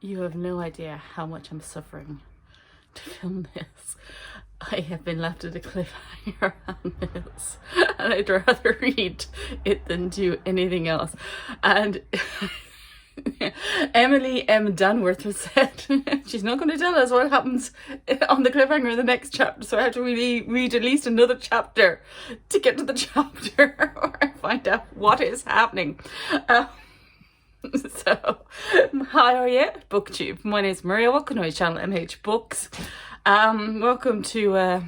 You have no idea how much I'm suffering to film this. I have been left at a cliffhanger on this, and I'd rather read it than do anything else. And Emily M. Danforth has said she's not going to tell us what happens on the cliffhanger in the next chapter, so I have to really read at least another chapter to get to the chapter where I find out what is happening. So, hi, are you? Booktube. My name is Maria. Welcome to my channel, MH Books. Welcome to a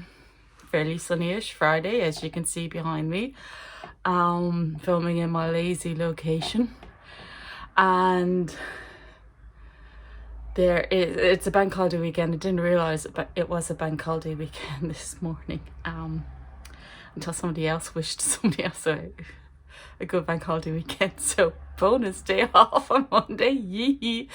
fairly sunny-ish Friday, as you can see behind me. Filming in my lazy location. And it's a bank holiday weekend. I didn't realise it was a bank holiday weekend this morning. Until somebody else wished somebody else a good bank holiday weekend. So bonus day off on Monday. Yee.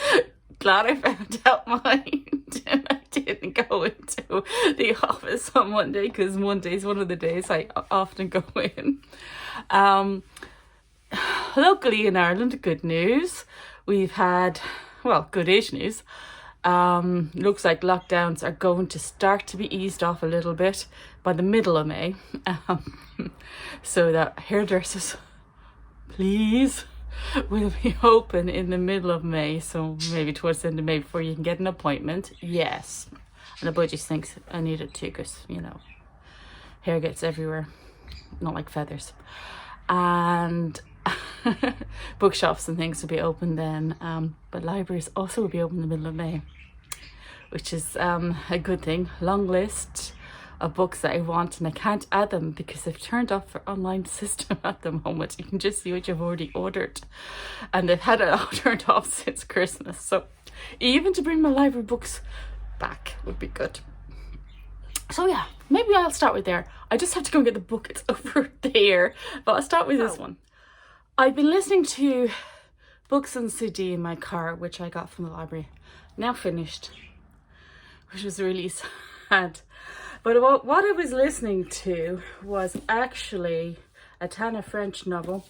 Glad I found out mine and I didn't go into the office on Monday, because Monday is one of the days I often go in. Locally in Ireland, good news. We've had, well, good-ish news. Looks like lockdowns are going to start to be eased off a little bit by the middle of May. So that hairdressers, please, will be open in the middle of May. So maybe towards the end of May before you can get an appointment. Yes. And the budgie thinks I need it too, because, you know, hair gets everywhere. Not like feathers. And bookshops and things will be open then, but libraries also will be open in the middle of May, which is a good thing. Long list of books that I want, and I can't add them because they've turned off their online system at the moment. You can just see what you've already ordered, and they've had it all turned off since Christmas. So even to bring my library books back would be good. So yeah, maybe I'll start with there. I just have to go and get the book. It's over there, but I'll start with this one. I've been listening to books on CD in my car, which I got from the library. Now finished, which was really sad. But what I was listening to was actually a Tana French novel,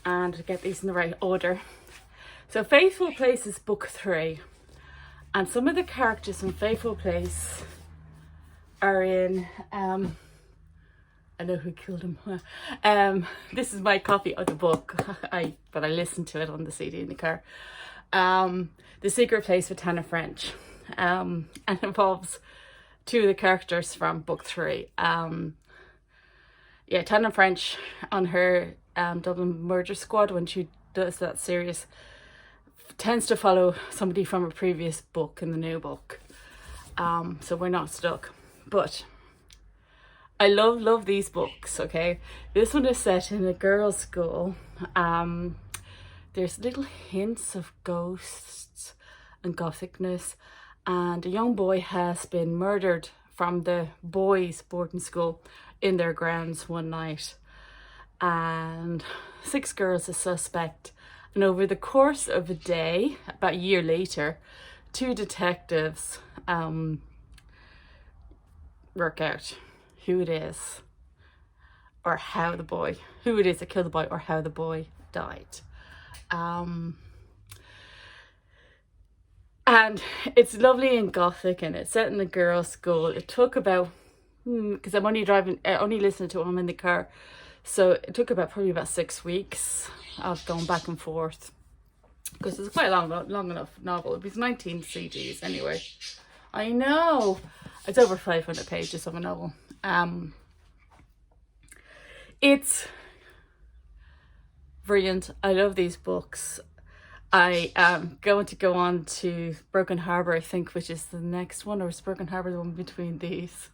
and to get these in the right order. So Faithful Place is book 3, and some of the characters in Faithful Place are in I know who killed him. This is my copy of the book, but I listened to it on the CD in the car. The Secret Place with Tana French, and involves two of the characters from book 3. Yeah, Tana French on her Dublin Murder Squad, when she does that series, tends to follow somebody from a previous book in the new book. So we're not stuck, but I love these books, okay? This one is set in a girls' school. There's little hints of ghosts and gothicness, and a young boy has been murdered from the boys' boarding school in their grounds one night. And 6 girls are suspect. And over the course of a day, about a year later, 2 detectives work out who it is, or how the boy, who it is that killed the boy, or how the boy died. And it's lovely and gothic, and it's set in a girls' school. It took about, because I'm only listening to it when I'm in the car, so it took probably about 6 weeks of going back and forth, because it's quite a long enough novel. It was 19 CDs anyway. I know, it's over 500 pages of a novel. It's brilliant. I love these books. I am going to go on to Broken Harbour, I think, which is the next one, or is Broken Harbour the one between these?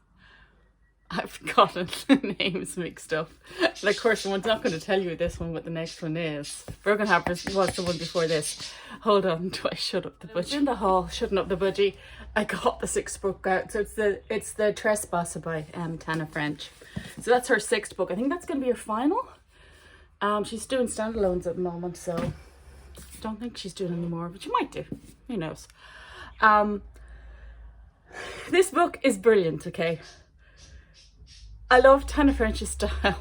I've forgotten the names mixed up. And of course, one's not going to tell you this one what the next one is. Broken Harbour was the one before this. Hold on, do I shut up the budgie? In the hall, shutting up the budgie, I got the 6th book out. So it's the Trespasser by Tana French. So that's her 6th book. I think that's going to be her final. She's doing standalones at the moment, so I don't think she's doing any more, but she might do. Who knows? This book is brilliant, okay? I love Tana French's style.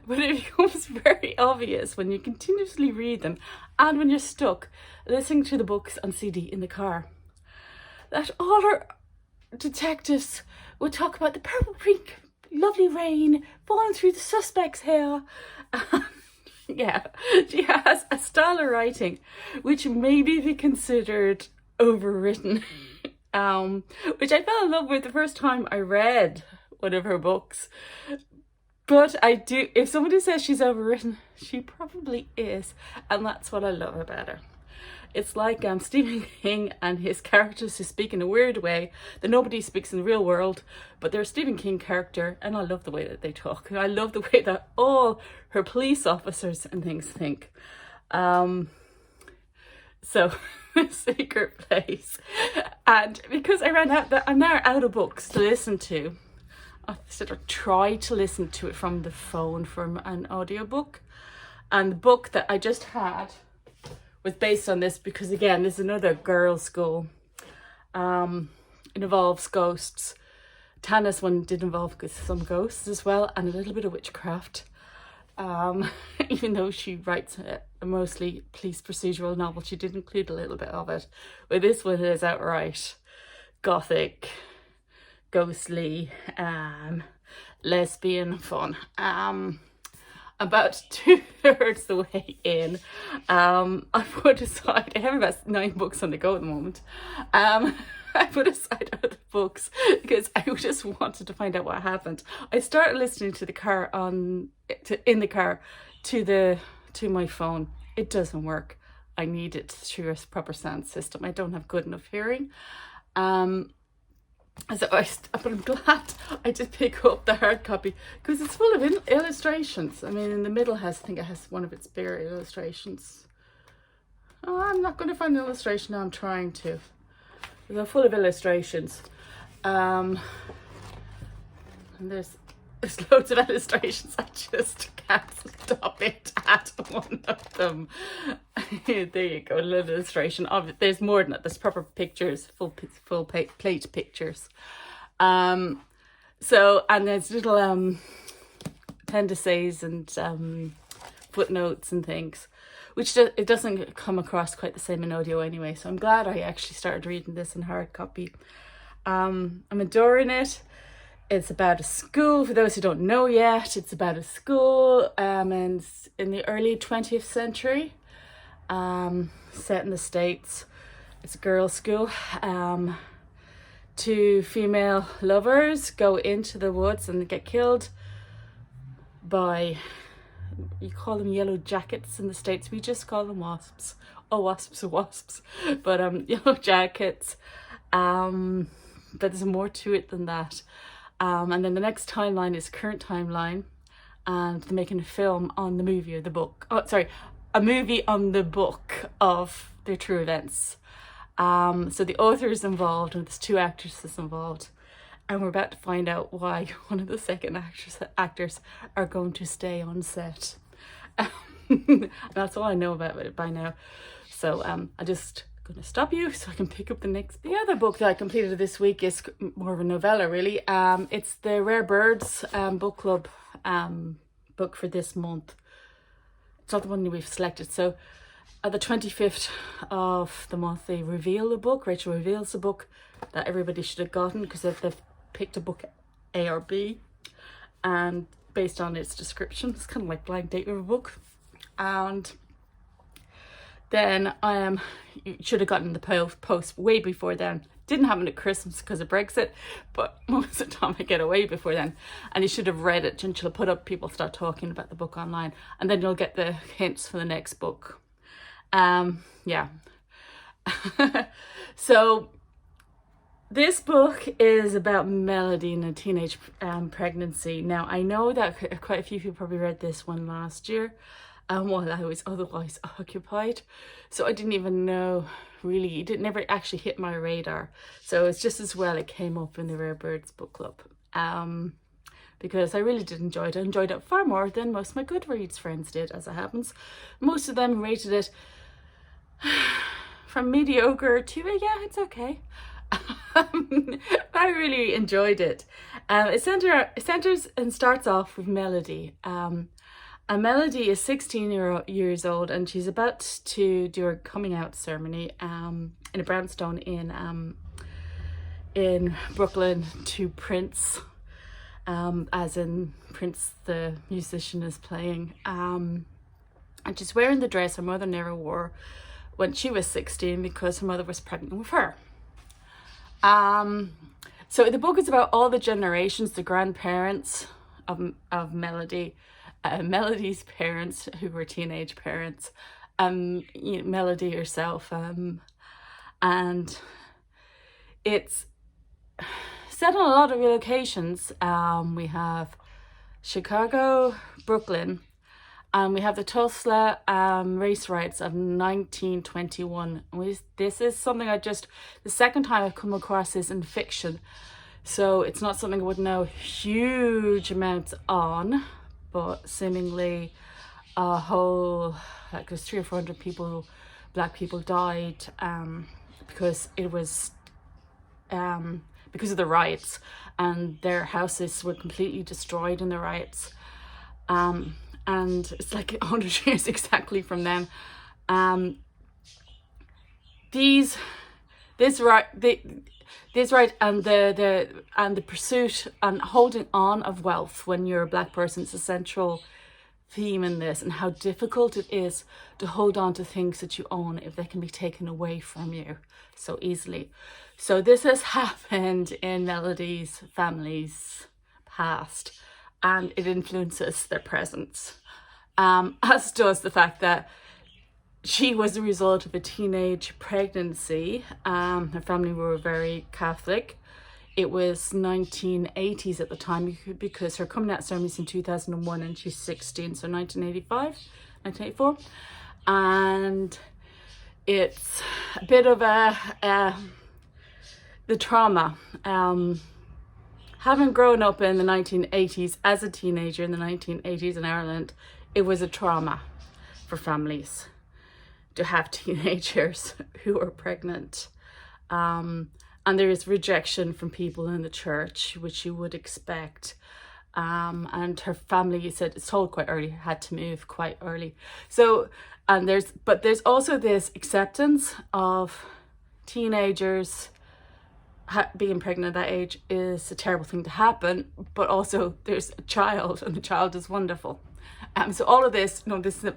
but it becomes very obvious when you continuously read them and when you're stuck listening to the books on CD in the car that all our detectives would talk about the purple pink, lovely rain falling through the suspect's hair. Yeah, she has a style of writing which may be considered overwritten, which I fell in love with the first time I read one of her books. But I do, if somebody says she's overwritten, she probably is, and that's what I love about her. It's like Stephen King and his characters who speak in a weird way that nobody speaks in the real world, but they're a Stephen King character, and I love the way that they talk. I love the way that all her police officers and things think. So, Secret Place. And because I'm now out of books to listen to, I sort of tried to listen to it from the phone from an audiobook. And the book that I just had was based on this because, again, this is another girls' school. It involves ghosts. Tana's one did involve some ghosts as well, and a little bit of witchcraft. Even though she writes a mostly police procedural novel, she did include a little bit of it. But this one is outright gothic, ghostly, lesbian fun. About 2/3 the way in, I put aside, I have about 9 books on the go at the moment. I put aside other books because I just wanted to find out what happened. I started listening to the car to my phone. It doesn't work. I need it through a proper sound system. I don't have good enough hearing. But I'm glad I did pick up the hard copy because it's full of illustrations. I mean, in the middle I think it has one of its bigger illustrations. Oh, I'm not going to find an illustration now. I'm trying to. They're full of illustrations. And there's loads of illustrations. I just can't stop it at one of them. There you go, a little illustration of it. There's more than that. There's proper pictures, full plate pictures. So, and there's little appendices and footnotes and things, which it doesn't come across quite the same in audio anyway. So I'm glad I actually started reading this in hard copy. I'm adoring it. It's about a school, for those who don't know yet, it's about a school and it's in the early 20th century, set in the States. It's a girls' school. 2 female lovers go into the woods and get killed by, you call them yellow jackets in the States, we just call them wasps. Oh, wasps are wasps, but yellow jackets. But there's more to it than that. And then the next timeline is current timeline, and they're making a film on the movie or the book. Oh, sorry, a movie on the book of the true events. So the author is involved, and there's 2 actresses involved, and we're about to find out why one of the second actors are going to stay on set. That's all I know about it by now. So I just going to stop you so I can pick up the other book that I completed this week is more of a novella, really. It's the Rare Birds book club book for this month. It's not the one we've selected. So at the 25th of the month they reveal the book. Rachel reveals the book that everybody should have gotten because they've picked a book A or B, and based on its description, it's kind of like blind date of a book. And then you should have gotten the post way before then. Didn't happen at Christmas because of Brexit, but most of the time I get away before then. And you should have read it, and she'll put up, people start talking about the book online, and then you'll get the hints for the next book. Yeah. So this book is about Melody and a teenage pregnancy. Now, I know that quite a few people probably read this one last year, while I was otherwise occupied. So I didn't even know, really, it never actually hit my radar. So it's just as well it came up in the Rare Birds book club. Because I really did enjoy it. I enjoyed it far more than most of my Goodreads friends did, as it happens. Most of them rated it from mediocre to, yeah, it's okay. I really enjoyed it. It centers and starts off with Melody. And Melody is 16 years old, and she's about to do her coming out ceremony in a brownstone in Brooklyn to Prince, as in Prince the musician is playing. And she's wearing the dress her mother never wore when she was 16 because her mother was pregnant with her. So the book is about all the generations, the grandparents of Melody, Melody's parents who were teenage parents, Melody herself, and it's set on a lot of locations. We have Chicago, Brooklyn, and we have the Tulsa race riots of 1921. This is something the second time I've come across this in fiction, so it's not something I would know huge amounts on, but seemingly there's 300 or 400 people, black people, died because it was because of the riots, and their houses were completely destroyed in the riots. And it's like 100 years exactly from then. This right and the pursuit and holding on of wealth when you're a black person is a central theme in this, and how difficult it is to hold on to things that you own if they can be taken away from you so easily. So this has happened in Melody's family's past, and it influences their present, as does the fact that she was the result of a teenage pregnancy. Her family were very Catholic. It was 1980s at the time, because her coming out ceremony is in 2001 and she's 16, so 1984. And it's a bit of the trauma. Having grown up in the 1980s as a teenager in the 1980s in Ireland, it was a trauma for families to have teenagers who are pregnant. And there is rejection from people in the church, which you would expect. And her family, you said, it's told quite early, had to move quite early. So, but there's also this acceptance of teenagers being pregnant at that age is a terrible thing to happen, but also there's a child, and the child is wonderful. So all of this,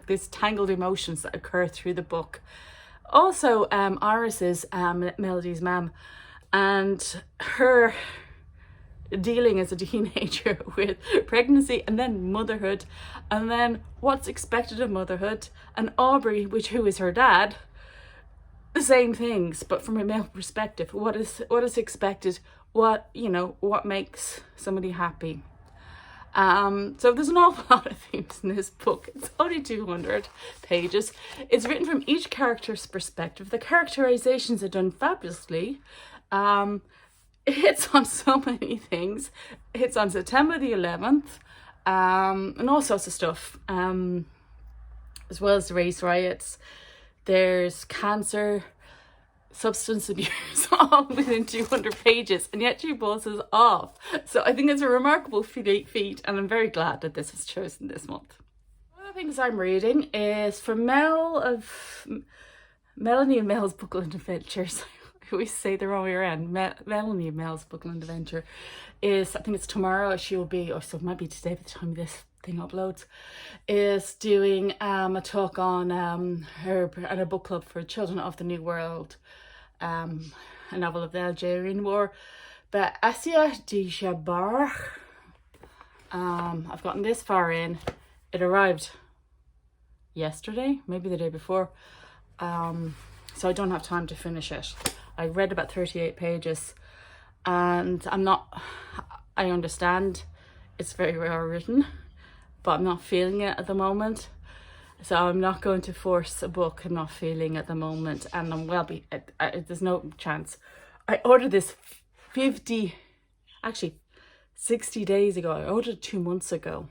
this tangled emotions that occur through the book. Also, Iris is Melody's mum, and her dealing as a teenager with pregnancy and then motherhood, and then what's expected of motherhood, and Aubrey, who is her dad, the same things, but from a male perspective. What is expected? What makes somebody happy? So there's an awful lot of themes in this book. It's only 200 pages. It's written from each character's perspective. The characterizations are done fabulously. It hits on so many things. It hits on September the 11th, and all sorts of stuff, as well as the race riots. There's cancer, substance abuse, all within 200 pages, and yet she pulls us off. So I think it's a remarkable feat, and I'm very glad that this was chosen this month. One of the things I'm reading is from Melanie and Mel's Bookland Adventures. I always say the wrong way around. Melanie and Mel's Bookland Adventure is, I think it's tomorrow, she will be, or so it might be today by the time this thing uploads, is doing a talk on her and a book club for children of the New World, a novel of the Algerian War by Assia Djebar. I've gotten this far in. It arrived yesterday, maybe the day before, so I don't have time to finish it. I read about 38 pages, and I understand it's very well written, but I'm not feeling it at the moment. So I'm not going to force a book I'm not feeling at the moment, and there's no chance. I ordered this 60 days ago. I ordered it 2 months ago.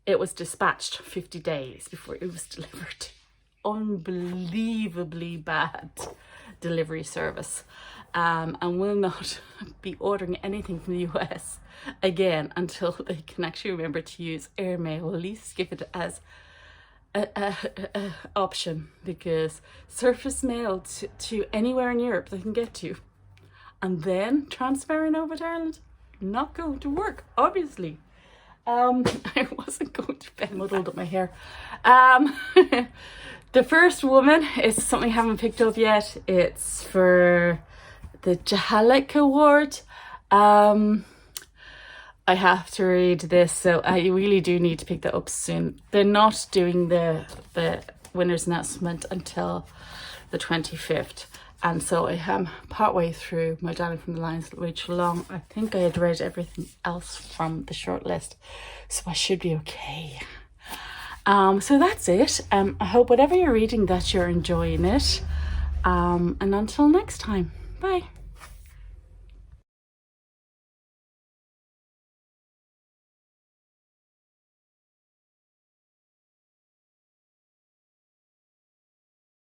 It was dispatched 50 days before it was delivered. Unbelievably bad. delivery service, and will not be ordering anything from the US again until they can actually remember to use airmail, or at least give it as a option, because surface mail to anywhere in Europe they can get to, and then transferring over to Ireland, not going to work, obviously. I wasn't going to bed, muddled up my hair. The first woman is something I haven't picked up yet. It's for the Jaqueline Award. I have to read this, so I really do need to pick that up soon. They're not doing the winner's announcement until the 25th. And so I am partway through my Diary from the Lions, Rachel Long. I think I had read everything else from the shortlist, so I should be okay. So that's it. I hope whatever you're reading that you're enjoying it. And until next time, bye.